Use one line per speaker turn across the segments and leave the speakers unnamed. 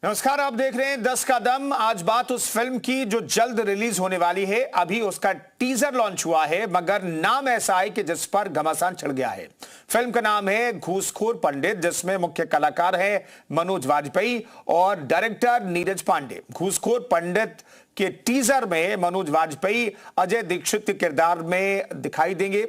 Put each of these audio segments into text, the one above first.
नमस्कार, आप देख रहे हैं 10 का दम। आज बात उस फिल्म की जो जल्द रिलीज होने वाली है। अभी उसका टीजर लॉन्च हुआ है, मगर नाम ऐसा है कि जिस पर घमासान चढ़ गया है। फिल्म का नाम है घूसखोर पंडित, जिसमें मुख्य कलाकार है मनोज वाजपेयी और डायरेक्टर नीरज पांडे। घूसखोर पंडित के टीजर में मनोज वाजपेयी अजय दीक्षित के किरदार में दिखाई देंगे,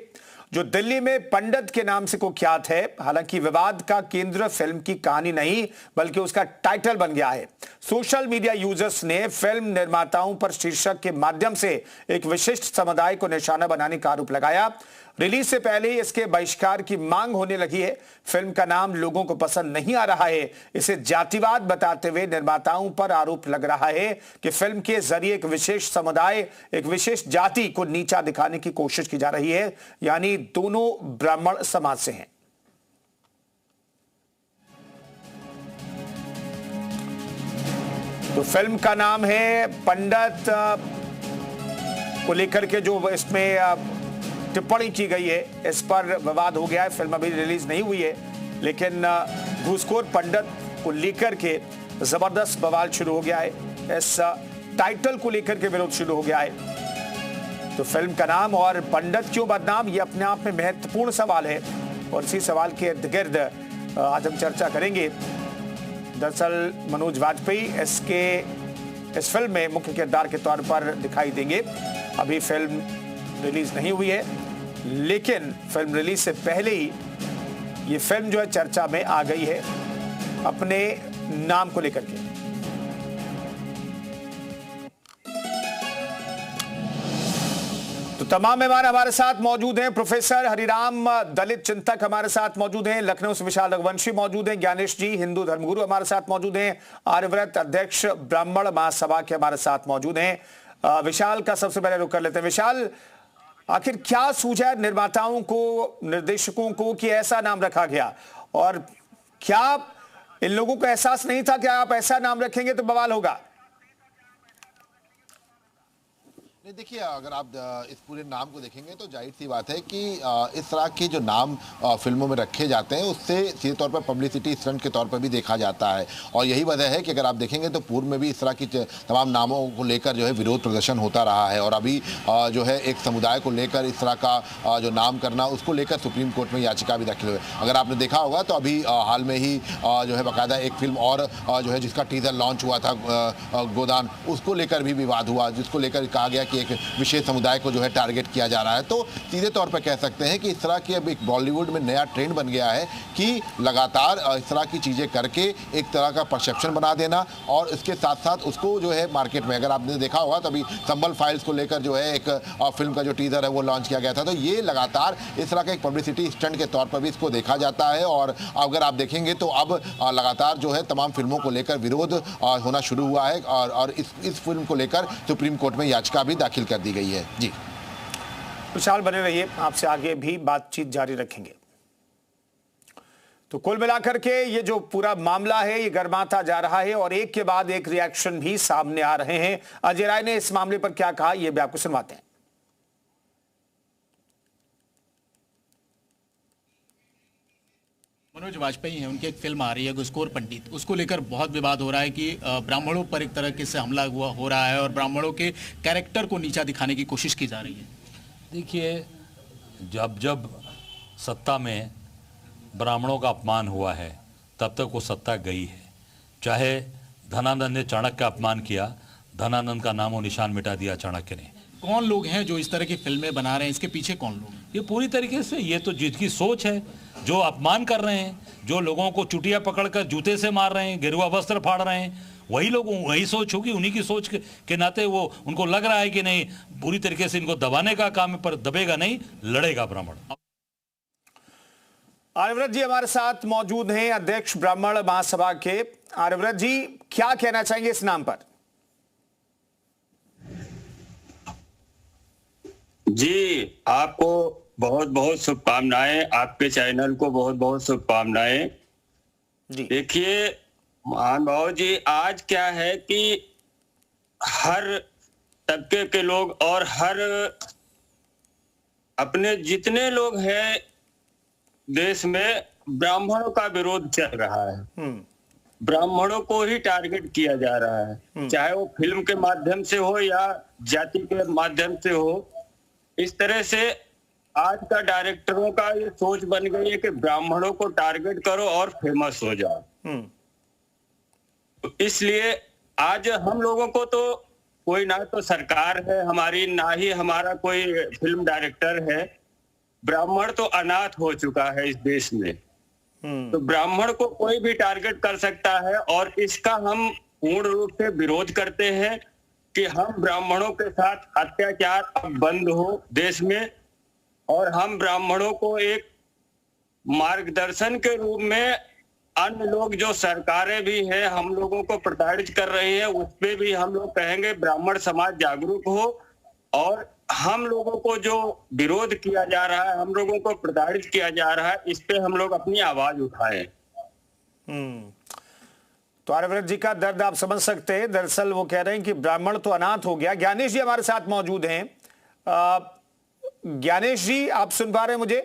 जो दिल्ली में पंडित के नाम से कुख्यात है। हालांकि विवाद का केंद्र फिल्म की कहानी नहीं, बल्कि उसका टाइटल बन गया है। सोशल मीडिया यूजर्स ने फिल्म निर्माताओं पर शीर्षक के माध्यम से एक विशिष्ट समुदाय को निशाना बनाने का आरोप लगाया। रिलीज से पहले इसके बहिष्कार की मांग होने लगी है। फिल्म का नाम लोगों को पसंद नहीं आ रहा है। इसे जातिवाद बताते हुए निर्माताओं पर आरोप लग रहा है कि फिल्म के जरिए एक विशेष समुदाय, एक विशेष जाति को नीचा दिखाने की कोशिश की जा रही है, यानी दोनों ब्राह्मण समाज से हैं। तो फिल्म का नाम है पंडित को लेकर के जो इसमें टिप्पणी की गई है, इस पर विवाद हो गया है। फिल्म अभी रिलीज नहीं हुई है, लेकिन घूसखोर पंडित को लेकर के जबरदस्त बवाल शुरू हो गया है। इस टाइटल को लेकर के विरोध शुरू हो गया है। तो फिल्म का नाम और पंडित क्यों बदनाम, ये अपने आप में महत्वपूर्ण सवाल है, और इसी सवाल के इर्द गिर्द आज हम चर्चा करेंगे। दरअसल मनोज वाजपेयी इस फिल्म में मुख्य किरदार के तौर पर दिखाई देंगे। अभी फिल्म रिलीज नहीं हुई है, लेकिन फिल्म रिलीज से पहले ही ये फिल्म जो है चर्चा में आ गई है अपने नाम को लेकर के। तो तमाम मेहमान हमारे साथ मौजूद हैं। प्रोफेसर हरिराम, दलित चिंतक हमारे साथ मौजूद हैं। लखनऊ से विशाल रघुवंशी मौजूद हैं। ज्ञानेश जी, हिंदू धर्मगुरु हमारे साथ मौजूद हैं। आर्यव्रत अध्यक्ष ब्राह्मण महासभा के हमारे साथ मौजूद हैं। विशाल का सबसे पहले रुख कर लेते हैं। विशाल, आखिर क्या सूझा निर्माताओं को, निर्देशकों को कि ऐसा नाम रखा गया, और क्या इन लोगों को एहसास नहीं था कि आप ऐसा नाम रखेंगे तो बवाल होगा?
देखिए, अगर आप इस पूरे नाम को देखेंगे तो जाहिर सी बात है कि इस तरह के जो नाम फिल्मों में रखे जाते हैं, उससे सीधे तौर पर पब्लिसिटी स्टंट के तौर पर भी देखा जाता है। और यही वजह है कि अगर आप देखेंगे तो पूर्व में भी इस तरह की तमाम नामों को लेकर जो है विरोध प्रदर्शन होता रहा है। और अभी जो है एक समुदाय को लेकर इस तरह का जो नाम करना, उसको लेकर सुप्रीम कोर्ट में याचिका भी दाखिल हुई। अगर आपने देखा होगा तो अभी हाल में ही जो है बाकायदा एक फिल्म और जो है जिसका टीजर लॉन्च हुआ था, गोदान, उसको लेकर भी विवाद हुआ, जिसको लेकर कहा गया कि एक विशेष समुदाय को जो है टारगेट किया जा रहा है। तो सीधे तौर पर कह सकते हैं कि इस तरह की अब एक बॉलीवुड में नया ट्रेंड बन गया है कि लगातार इस तरह की चीज़ें करके एक तरह का परसेप्शन बना देना, और इसके साथ साथ उसको जो है मार्केट में, अगर आपने देखा होगा तो अभी संभल फाइल्स को लेकर जो है एक फिल्म का जो टीजर है वो लॉन्च किया गया था। तो ये लगातार इस तरह का एक पब्लिसिटी स्टंट के तौर पर भी इसको देखा जाता है। और अगर आप देखेंगे तो अब लगातार जो है तमाम फिल्मों को लेकर विरोध होना शुरू हुआ है, और इस फिल्म को लेकर सुप्रीम कोर्ट में याचिका भी दाखिल कर दी गई है। जी
विशाल, बने रहिए, आपसे आगे भी बातचीत जारी रखेंगे। तो कुल मिलाकर के ये जो पूरा मामला है ये गर्माता जा रहा है, और एक के बाद एक रिएक्शन भी सामने आ रहे हैं। अजय राय ने इस मामले पर क्या कहा, ये भी आपको सुनवाते हैं।
मनोज वाजपेयी हैं, उनकी एक फिल्म आ रही है घूसखोर पंडित, उसको लेकर बहुत विवाद हो रहा है कि ब्राह्मणों पर एक तरह से हमला हो रहा है और ब्राह्मणों के कैरेक्टर को नीचा दिखाने की कोशिश की जा रही है।
देखिए, जब जब सत्ता में ब्राह्मणों का अपमान हुआ है, तब तक वो सत्ता गई है। चाहे धनानंद ने चाणक्य का अपमान किया, धनानंद का नामो निशान मिटा दिया चाणक्य ने।
कौन लोग हैं जो इस तरह की फिल्में बना रहे हैं, इसके पीछे कौन लोग हैं?
ये पूरी तरीके से, ये तो जिसकी सोच है, जो अपमान कर रहे हैं, जो लोगों को चुटिया पकड़कर जूते से मार रहे हैं, गेरुआ वस्त्र फाड़ रहे हैं, वही लोग, वही सोच होगी। उन्हीं की सोच के नाते वो, उनको लग रहा है कि नहीं, पूरी तरीके से इनको दबाने का काम है, पर दबेगा नहीं, लड़ेगा ब्राह्मण।
आर्यव्रत जी हमारे साथ मौजूद हैं, अध्यक्ष ब्राह्मण महासभा के। आर्यव्रत जी, क्या कहना चाहेंगे इस नाम पर?
जी, आपको बहुत बहुत शुभकामनाएं, आपके चैनल को बहुत बहुत शुभकामनाएं। देखिए महानुभाव जी, आज क्या है कि हर तबके के लोग और हर अपने जितने लोग हैं देश में, ब्राह्मणों का विरोध चल रहा है। ब्राह्मणों को ही टारगेट किया जा रहा है, चाहे वो फिल्म के माध्यम से हो या जाति के माध्यम से हो। इस तरह से आज का डायरेक्टरों का ये सोच बन गई है कि ब्राह्मणों को टारगेट करो और फेमस हो जाओ। तो इसलिए आज हम लोगों को तो कोई ना तो सरकार है हमारी, ना ही हमारा कोई फिल्म डायरेक्टर है। ब्राह्मण तो अनाथ हो चुका है इस देश में। तो ब्राह्मण को कोई भी टारगेट कर सकता है और इसका हम पूर्ण रूप से विरोध करते हैं कि हम ब्राह्मणों के साथ अत्याचार अब बंद हो देश में, और हम ब्राह्मणों को एक मार्गदर्शन के रूप में अन्य लोग जो सरकारें भी हैं हम लोगों को प्रताड़ित कर रही है, उस पे भी हम लोग कहेंगे ब्राह्मण समाज जागरूक हो, और हम लोगों को जो विरोध किया जा रहा है, हम लोगों को प्रताड़ित किया जा रहा है, इस पे हम लोग अपनी आवाज उठाएं।
तो आर्यव्रत जी का दर्द आप समझ सकते हैं। दरअसल वो कह रहे हैं कि ब्राह्मण तो अनाथ हो गया। ज्ञानेश जी हमारे साथ मौजूद हैं। ज्ञानेश जी, आप सुन पा रहे हैं मुझे?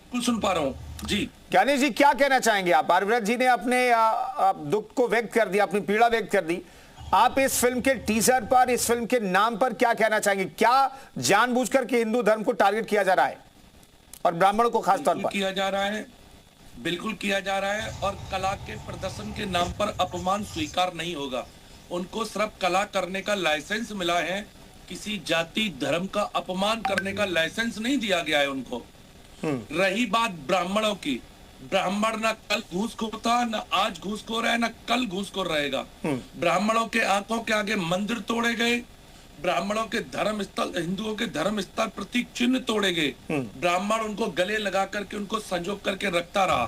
बिल्कुल सुन पा रहा हूं जी।
ज्ञानेश जी, क्या कहना चाहेंगे आप? आर्यव्रत जी ने अपने दुख को व्यक्त कर दिया, अपनी पीड़ा व्यक्त कर दी। आप इस फिल्म के टीजर पर, इस फिल्म के नाम पर क्या कहना चाहेंगे? क्या जानबूझकर के हिंदू धर्म को टारगेट किया जा रहा है और ब्राह्मणों को खास तौर पर
किया जा रहा है? बिल्कुल किया जा रहा है, और कला के प्रदर्शन के नाम पर अपमान स्वीकार नहीं होगा। उनको सिर्फ कला करने का लाइसेंस मिला है, किसी जाति धर्म का अपमान करने का लाइसेंस नहीं दिया गया है उनको। रही बात ब्राह्मणों की, ब्राह्मण ना कल घूसखोर था, ना आज घूसखोर है, ना कल घूसखोर रहेगा। ब्राह्मणों के आंखों के आगे मंदिर तोड़े गए, ब्राह्मणों के धर्म स्थल, हिंदुओं के धर्म स्थल प्रतीक चिन्ह तोड़े गए। ब्राह्मण उनको गले लगा करके उनको संजोग करके रखता रहा।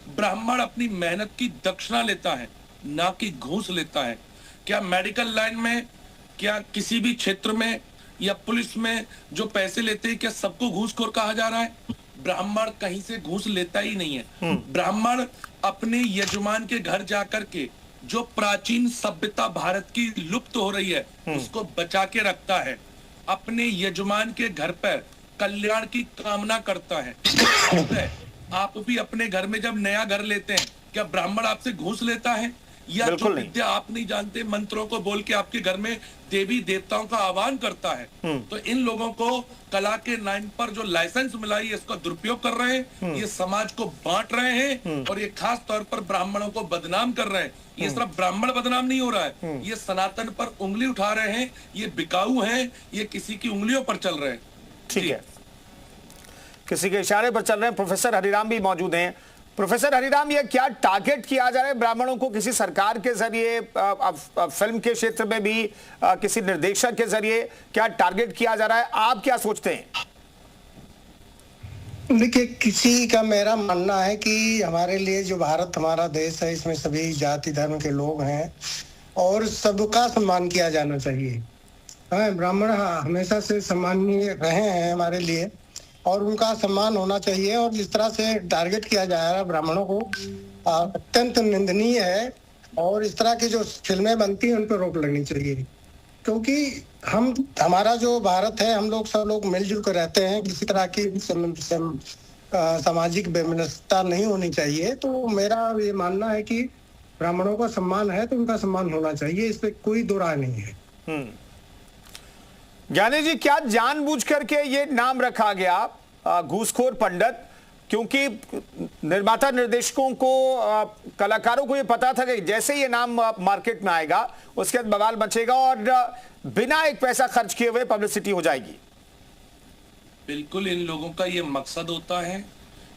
ब्राह्मण अपनी मेहनत की दक्षिणा लेता है, ना कि घूस लेता है। क्या मेडिकल लाइन में, क्या किसी भी क्षेत्र में या पुलिस में जो पैसे लेते हैं, क्या सबको घूसखोर कहा जा रहा है? ब्राह्मण कहीं से घूस लेता ही नहीं है। ब्राह्मण अपने यजमान के घर जाकर के जो प्राचीन सभ्यता भारत की लुप्त हो रही है उसको बचा के रखता है, अपने यजमान के घर पर कल्याण की कामना करता है। आप भी अपने घर में जब नया घर लेते हैं, क्या ब्राह्मण आपसे घूस लेता है? या जो विद्या आप नहीं जानते, मंत्रों को बोल के आपके घर में देवी देवताओं का आह्वान करता है? तो इन लोगों को कला के नाम पर जो लाइसेंस मिला है इसका दुरुपयोग कर रहे हैं, ये समाज को बांट रहे हैं, और ये खास तौर पर ब्राह्मणों को बदनाम कर रहे हैं। ये सिर्फ ब्राह्मण बदनाम नहीं हो रहा है, ये सनातन पर उंगली उठा रहे हैं, ये बिकाऊ हैं, ये किसी की उंगलियों पर चल रहे हैं।
ठीक है, किसी के इशारे पर चल रहे हैं। प्रोफेसर हरिराम भी मौजूद हैं। प्रोफेसर हरिराम, ये क्या टारगेट किया जा रहा है ब्राह्मणों को किसी सरकार के जरिए, फिल्म के क्षेत्र में भी किसी निर्देशक के जरिए क्या टारगेट किया जा रहा है? आप क्या सोचते हैं?
देखिए, किसी का मेरा मानना है कि हमारे लिए जो भारत हमारा देश है, इसमें सभी जाति धर्म के लोग हैं और सबका सम्मान किया जाना चाहिए। ब्राह्मण हमेशा से सम्मानीय रहे हैं हमारे लिए और उनका सम्मान होना चाहिए। और जिस तरह से टारगेट किया जा रहा है ब्राह्मणों को, अत्यंत निंदनीय है। और इस तरह की जो फिल्में बनती हैं उन पर रोक लगनी चाहिए, क्योंकि हमारा जो भारत है, हम लोग सब लोग मिलजुल कर रहते हैं, किसी तरह की सामाजिक वैमनस्यता नहीं होनी चाहिए। तो मेरा ये मानना है कि ब्राह्मणों का सम्मान है तो उनका सम्मान होना चाहिए, इस पर कोई दो राय नहीं है।
ज्ञानेश जी, क्या जानबूझ करके ये नाम रखा गया घूसखोर पंडित? क्योंकि निर्माता निर्देशकों को, कलाकारों को ये पता था कि जैसे ये नाम मार्केट में आएगा उसके बाद बवाल मचेगा और बिना एक पैसा खर्च किए हुए पब्लिसिटी हो जाएगी।
बिल्कुल, इन लोगों का ये मकसद होता है।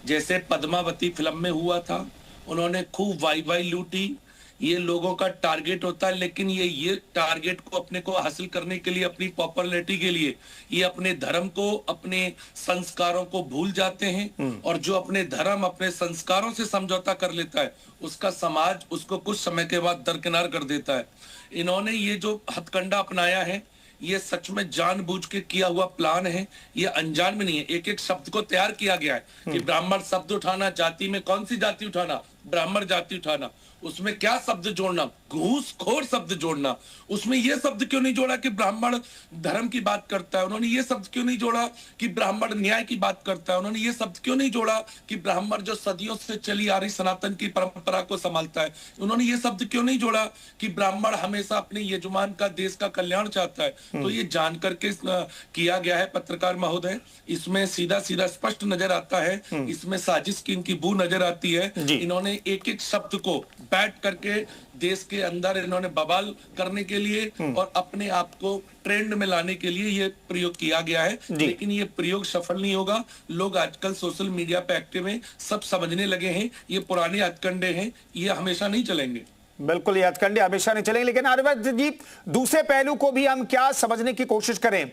जैसे पद्मावती फिल्म में हुआ था, उन्होंने खूब वाई लूटी, ये लोगों का टारगेट होता है। लेकिन ये टारगेट को अपने को हासिल करने के लिए, अपनी पॉपुलैरिटी के लिए, ये अपने धर्म को, अपने संस्कारों को भूल जाते हैं। और जो अपने धर्म, अपने संस्कारों से समझौता कर लेता है, उसका समाज उसको कुछ समय के बाद दरकिनार कर देता है। इन्होंने ये जो हथकंडा अपनाया है, ये सच में जानबूझ के किया हुआ प्लान है, ये अनजान में नहीं है। एक एक शब्द को तैयार किया गया है कि ब्राह्मण शब्द उठाना, जाति में कौन सी जाति उठाना, ब्राह्मण जाति उठाना, उसमें क्या शब्द जोड़ना, घूसखोर शब्द जोड़ना, उसमें यह शब्द क्यों नहीं जोड़ा कि ब्राह्मण धर्म की बात करता है, उन्होंने ये शब्द क्यों नहीं जोड़ा कि ब्राह्मण न्याय की बात करता है, उन्होंने ये शब्द क्यों नहीं जोड़ा कि ब्राह्मण जो सदियों से चली आ रही सनातन की परंपरा को संभालता है, उन्होंने ये शब्द क्यों नहीं जोड़ा कि ब्राह्मण हमेशा अपने यजमान का, देश का कल्याण चाहता है। तो ये जान करके किया गया है पत्रकार महोदय, इसमें सीधा सीधा स्पष्ट नजर आता है, इसमें साजिश की इनकी बू नजर आती है। इन्होंने एक एक शब्द को बैठ करके देश के अंदर इन्होंने बवाल करने के लिए और अपने आप को ट्रेंड में लाने के लिए ये प्रयोग किया गया है, लेकिन ये प्रयोग सफल नहीं होगा। लोग आजकल सोशल मीडिया पे एक्टिव हैं, सब समझने लगे हैं ये पुराने हथकंडे हैं, ये हमेशा नहीं चलेंगे।
बिल्कुल, ये हथकंडे हमेशा नहीं चलेंगे। लेकिन आर्यवर्त जी, दूसरे पहलू को भी हम क्या समझने की कोशिश करें,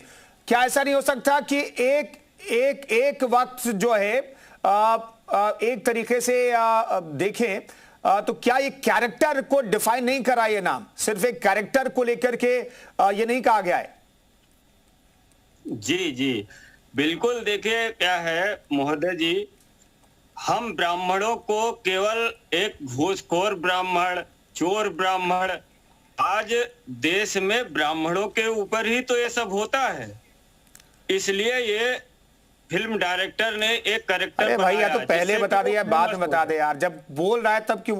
क्या ऐसा नहीं हो सकता कि एक वक्त जो है एक तरीके से देखें तो क्या ये कैरेक्टर को डिफाइन नहीं करा, ये नाम सिर्फ एक कैरेक्टर को लेकर के ये नहीं कहा गया है?
जी जी बिल्कुल। देखिए क्या है महोदय जी, हम ब्राह्मणों को केवल एक घूसखोर ब्राह्मण, चोर ब्राह्मण, आज देश में ब्राह्मणों के ऊपर ही तो ये सब होता है, इसलिए ये फिल्म डायरेक्टर ने एक कैरेक्टर।
अरे भाई, या तो पहले बता दे या बाद में बता दे यार, जब बोल रहा है तब क्यों?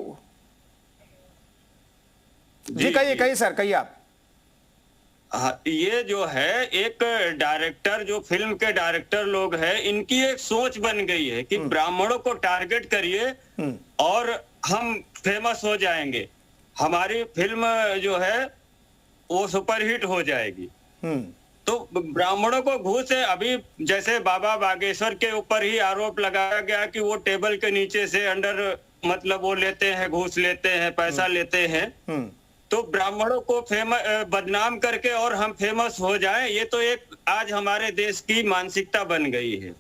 जी कहिए सर, कहिए आप।
हाँ, ये जो है एक डायरेक्टर, जो फिल्म के डायरेक्टर लोग हैं, इनकी एक सोच बन गई है कि ब्राह्मणों को टारगेट करिए और हम फेमस हो जाएंगे, हमारी फिल्म जो है वो सुपरहिट हो जाएगी। तो ब्राह्मणों को घूस है। अभी जैसे बाबा बागेश्वर के ऊपर ही आरोप लगाया गया कि वो टेबल के नीचे से अंडर मतलब वो लेते हैं, घूस लेते हैं, पैसा लेते हैं। तो ब्राह्मणों को बदनाम करके और हम फेमस हो जाएं, ये तो एक आज हमारे देश की मानसिकता बन गई है।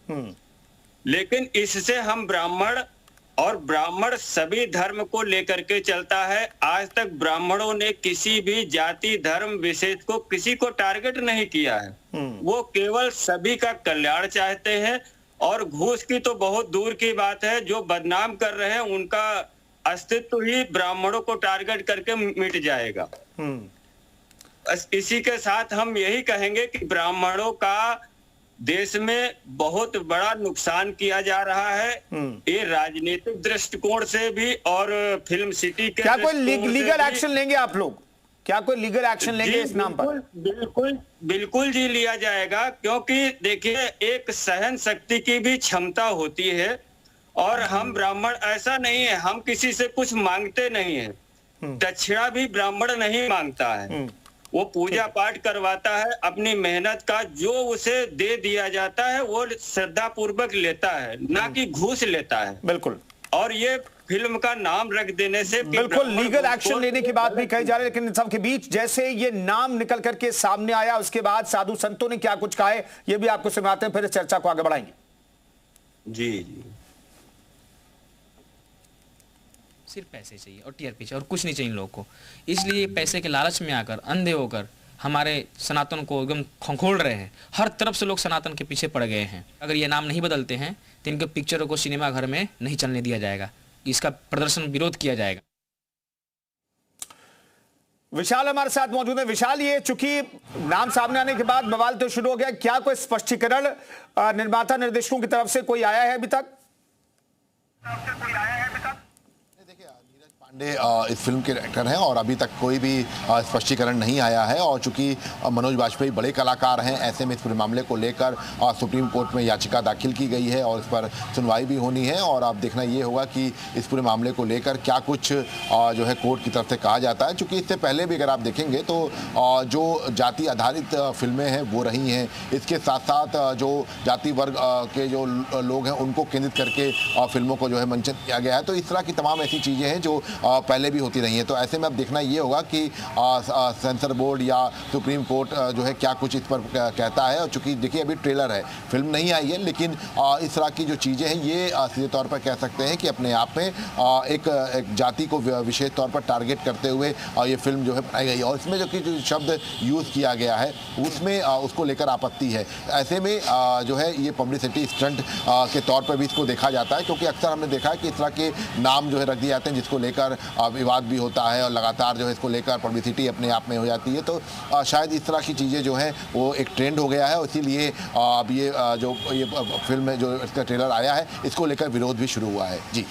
लेकिन इससे हम ब्राह्मण सभी धर्म को लेकर के चलता है। आज तक ब्राह्मणों ने किसी भी जाति, धर्म, विशेष को किसी को टारगेट नहीं किया है। वो केवल सभी का कल्याण चाहते हैं और घूस की तो बहुत दूर की बात है। जो बदनाम कर रहे हैं उनका अस्तित्व ही ब्राह्मणों को टारगेट करके मिट जाएगा। इसी के साथ हम यही कहेंगे कि ब्राह्मणों का देश में बहुत बड़ा नुकसान किया जा रहा है, ये राजनीतिक दृष्टिकोण से भी और फिल्म सिटी के।
क्या कोई लीगल एक्शन लेंगे आप लोग? क्या कोई लीगल एक्शन लेंगे इस नाम पर?
बिल्कुल जी लिया जाएगा, क्योंकि देखिए एक सहन शक्ति की भी क्षमता होती है और हम ब्राह्मण ऐसा नहीं है, हम किसी से कुछ मांगते नहीं है। दक्षिणा भी ब्राह्मण नहीं मांगता है, वो पूजा पाठ करवाता है, अपनी मेहनत का जो उसे दे दिया जाता है वो श्रद्धा पूर्वक लेता है, ना कि घूस लेता है।
बिल्कुल।
और ये फिल्म का नाम रख देने से
बिल्कुल लीगल एक्शन लेने की बात भी कही जा रही है। लेकिन सबके बीच जैसे ये नाम निकल करके सामने आया, उसके बाद साधु संतों ने क्या कुछ कहा है, ये भी आपको सुनाते हैं, फिर इस चर्चा को आगे बढ़ाएंगे।
जी जी।
सिर्फ पैसे चाहिए और टीआरपी चाहिए और कुछ नहीं चाहिए लोगों को, इसलिए पैसे के लालच में आकर अंधे होकर हमारे सनातन को एकदम खंखोल रहे हैं। हर तरफ से लोग सनातन के पीछे पड़ गए हैं। अगर ये नाम नहीं बदलते हैं तो इनके पिक्चरों को सिनेमा घर में नहीं चलने दिया जाएगा, इसका प्रदर्शन विरोध किया जाएगा।
विशाल हमारे साथ मौजूद है। विशाल, ये चूंकि नाम सामने आने के बाद बवाल तो शुरू हो गया, क्या कोई स्पष्टीकरण निर्माता निर्देशकों की तरफ से कोई आया है अभी तक?
इस फिल्म के डायरेक्टर हैं और अभी तक कोई भी स्पष्टीकरण नहीं आया है। और चूंकि मनोज बाजपेयी बड़े कलाकार हैं, ऐसे में इस पूरे मामले को लेकर सुप्रीम कोर्ट में याचिका दाखिल की गई है और इस पर सुनवाई भी होनी है। और अब देखना ये होगा कि इस पूरे मामले को लेकर क्या कुछ जो है कोर्ट की तरफ से कहा जाता है। चूँकि इससे पहले भी अगर आप देखेंगे तो जो जाति आधारित फिल्में हैं वो रही हैं, इसके साथ साथ जो जाति वर्ग के जो लोग हैं उनको केंद्रित करके फिल्मों को जो है मंचन किया गया है। तो इस तरह की तमाम ऐसी चीज़ें हैं जो पहले भी होती रही हैं। तो ऐसे में अब देखना ये होगा कि सेंसर बोर्ड या सुप्रीम कोर्ट जो है क्या कुछ इस पर कहता है। और चूंकि देखिए अभी ट्रेलर है, फिल्म नहीं आई है, लेकिन इस तरह की जो चीज़ें हैं ये सीधे तौर पर कह सकते हैं कि अपने आप में एक जाति को विशेष तौर पर टारगेट करते हुए ये फिल्म जो है बनाई गई है। और इसमें जो शब्द यूज़ किया गया है उसमें उसको लेकर आपत्ति है। ऐसे में जो है ये पब्लिसिटी स्टंट के तौर पर भी इसको देखा जाता है, क्योंकि अक्सर हमने देखा है कि इस तरह के नाम जो है रख दिए जाते हैं जिसको लेकर विवाद भी होता है और लगातार जो है इसको लेकर पब्लिसिटी अपने आप में हो जाती है। तो शायद इस तरह की चीज़ें जो हैं वो एक ट्रेंड हो गया है, इसीलिए अब ये जो ये फिल्म है, जो इसका ट्रेलर आया है, इसको लेकर विरोध भी शुरू हुआ है। जी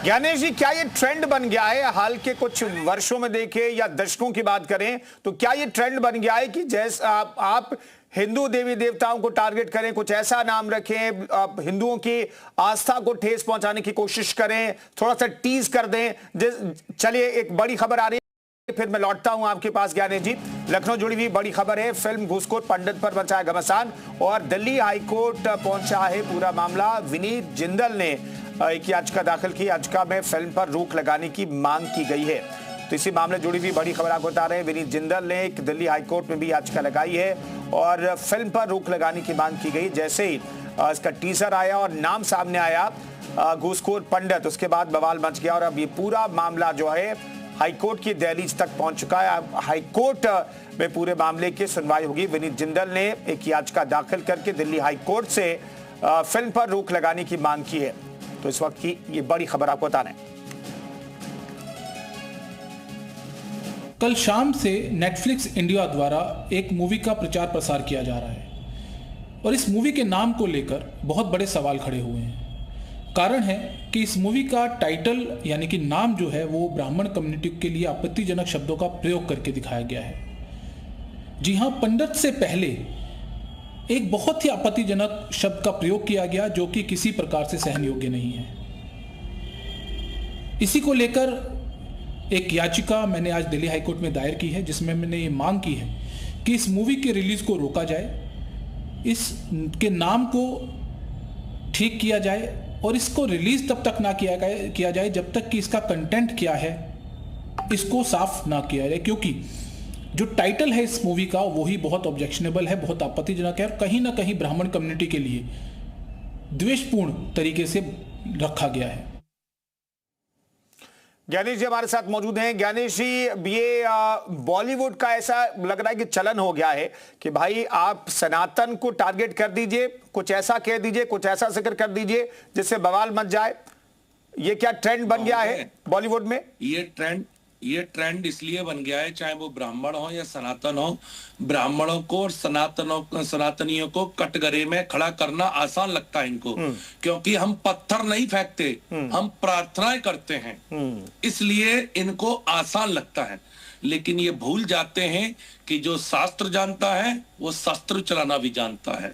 ज्ञानेश जी, क्या ये ट्रेंड बन गया है? हाल के कुछ वर्षों में देखें या दशकों की बात करें तो क्या ये ट्रेंड बन गया है कि जैसे आप हिंदू देवी देवताओं को टारगेट करें, कुछ ऐसा नाम रखें, हिंदुओं की आस्था को ठेस पहुंचाने की कोशिश करें, थोड़ा सा टीज कर दें? चलिए एक बड़ी खबर आ रही है, फिर मैं लौटता हूं आपके पास ज्ञानेश जी। लखनऊ जुड़ी हुई बड़ी खबर है, फिल्म घूसखोर पंडित पर मचा घमासान और दिल्ली हाईकोर्ट पहुंचा है पूरा मामला। विनीत जिंदल ने एक याचिका दाखिल की, याचिका में फिल्म पर रोक लगाने की मांग की गई है। तो इसी मामले जुड़ी हुई बड़ी खबर आपको बता रहे हैं। विनीत जिंदल ने एक दिल्ली हाईकोर्ट में भी याचिका लगाई है और फिल्म पर रोक लगाने की मांग की गई। जैसे ही इसका टीजर आया और नाम सामने आया घूसखोर पंडित, उसके बाद बवाल मच गया और अब ये पूरा मामला जो है हाईकोर्ट की दहलीज तक पहुंच चुका है। अब हाईकोर्ट में पूरे मामले की सुनवाई होगी। विनीत जिंदल ने एक याचिका दाखिल करके दिल्ली हाईकोर्ट से फिल्म पर रोक लगाने की मांग की है। तो इस वक्त की ये बड़ी खबर आपको बता रहे हैं।
कल शाम से नेटफ्लिक्स इंडिया द्वारा एक मूवी का प्रचार प्रसार किया जा रहा है और इस मूवी के नाम को लेकर बहुत बड़े सवाल खड़े हुए हैं। कारण है कि इस मूवी का टाइटल यानी कि नाम जो है वो ब्राह्मण कम्युनिटी के लिए आपत्तिजनक शब्दों का प्रयोग करके दिखाया गया है। जी हाँ, पंडित से पहले एक बहुत ही आपत्तिजनक शब्द का प्रयोग किया गया जो कि किसी प्रकार से सहन योग्य नहीं है। इसी को लेकर एक याचिका मैंने आज दिल्ली हाईकोर्ट में दायर की है, जिसमें मैंने ये मांग की है कि इस मूवी के रिलीज को रोका जाए, इसके नाम को ठीक किया जाए और इसको रिलीज तब तक ना किया जाए जब तक कि इसका कंटेंट क्या है इसको साफ ना किया जाए, क्योंकि जो टाइटल है इस मूवी का वो ही बहुत ऑब्जेक्शनेबल है, बहुत आपत्तिजनक है और कहीं ना कहीं ब्राह्मण कम्युनिटी के लिए द्वेषपूर्ण तरीके से रखा गया है।
ज्ञानेश जी हमारे साथ मौजूद हैं। ज्ञानेश जी, ये बॉलीवुड का ऐसा लग रहा है कि चलन हो गया है कि भाई आप सनातन को टारगेट कर दीजिए, कुछ ऐसा कह दीजिए, कुछ ऐसा जिक्र कर दीजिए जिससे बवाल मच जाए। ये क्या ट्रेंड बन गया है बॉलीवुड में?
ये ट्रेंड इसलिए बन गया है, चाहे वो ब्राह्मण हो या सनातन हो, ब्राह्मणों को और सनातनियों को कटघरे में खड़ा करना आसान लगता है इनको, क्योंकि हम पत्थर नहीं फेंकते, हम प्रार्थनाएं करते हैं, इसलिए इनको आसान लगता है। लेकिन ये भूल जाते हैं कि जो शास्त्र जानता है वो शस्त्र चलाना भी जानता है।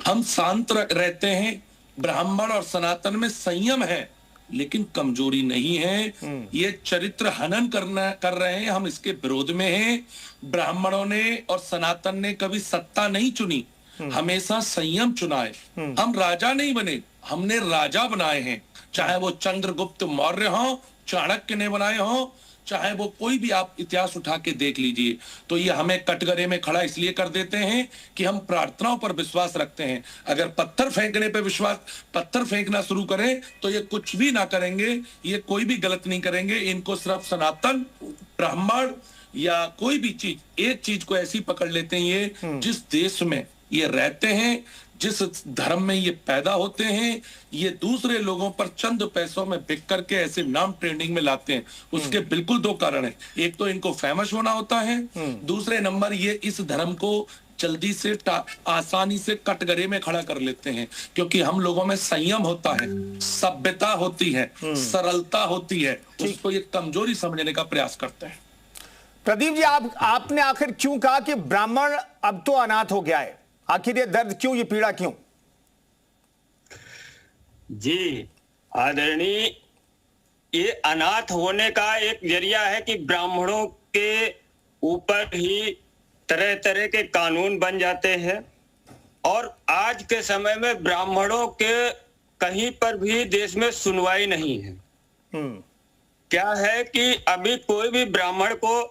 हम शांत रहते हैं, ब्राह्मण और सनातन में संयम है लेकिन कमजोरी नहीं है। ये चरित्र हनन कर रहे हैं, हम इसके विरोध में हैं। ब्राह्मणों ने और सनातन ने कभी सत्ता नहीं चुनी, हमेशा संयम चुना है। हम राजा नहीं बने, हमने राजा बनाए हैं, चाहे वो चंद्रगुप्त मौर्य हो, चाणक्य ने बनाए हो, चाहे वो कोई भी आप इतिहास उठा के देख लीजिए। तो ये हमें कटघरे में खड़ा इसलिए कर देते हैं कि हम प्रार्थनाओं पर विश्वास रखते हैं। अगर पत्थर फेंकने पे पत्थर फेंकना शुरू करें तो ये कुछ भी ना करेंगे, ये कोई भी गलत नहीं करेंगे। इनको सिर्फ सनातन, ब्राह्मण या कोई भी चीज, एक चीज को ऐसी पकड़ लेते हैं ये जिस देश में ये रहते हैं, जिस धर्म में ये पैदा होते हैं, ये दूसरे लोगों पर चंद पैसों में बिक करके ऐसे नाम ट्रेंडिंग में लाते हैं। उसके बिल्कुल दो कारण हैं, एक तो इनको फेमस होना होता है, दूसरे नंबर ये इस धर्म को जल्दी से आसानी से कटघरे में खड़ा कर लेते हैं, क्योंकि हम लोगों में संयम होता है, सभ्यता होती है, सरलता होती है, उसको ये कमजोरी समझने का प्रयास करते हैं।
प्रदीप जी, आपने आखिर क्यों कहा कि ब्राह्मण अब तो अनाथ हो गया है? आखिर ये दर्द क्यों, ये पीड़ा क्यों?
जी आदरणीय, ये अनाथ होने का एक जरिया है कि ब्राह्मणों के ऊपर ही तरह तरह के कानून बन जाते हैं और आज के समय में ब्राह्मणों के कहीं पर भी देश में सुनवाई नहीं है। क्या है कि अभी कोई भी ब्राह्मण को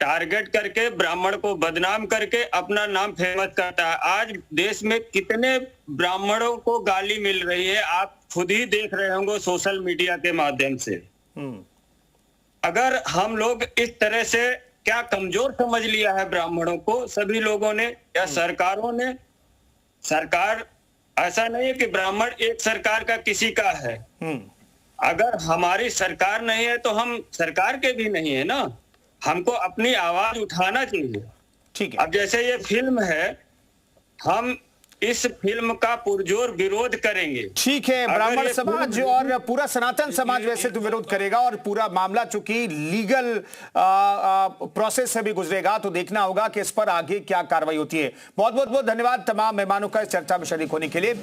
टारगेट करके, ब्राह्मण को बदनाम करके अपना नाम फेमस करता है। आज देश में कितने ब्राह्मणों को गाली मिल रही है, आप खुद ही देख रहे होंगे सोशल मीडिया के माध्यम से। अगर हम लोग इस तरह से क्या कमजोर समझ लिया है ब्राह्मणों को सभी लोगों ने या सरकारों ने? सरकार, ऐसा नहीं है कि ब्राह्मण एक सरकार का किसी का है। अगर हमारी सरकार नहीं है तो हम सरकार के भी नहीं है ना। हमको अपनी आवाज उठाना चाहिए।
ठीक है।
अब जैसे ये फिल्म है, हम इस फिल्म का पुरजोर विरोध करेंगे।
ठीक है, ब्राह्मण समाज और पूरा सनातन समाज वैसे तो विरोध करेगा, और पूरा मामला चूंकि लीगल प्रोसेस से भी गुजरेगा, तो देखना होगा कि इस पर आगे क्या कार्रवाई होती है। बहुत बहुत धन्यवाद तमाम मेहमानों का इस चर्चा में शरीक होने के लिए।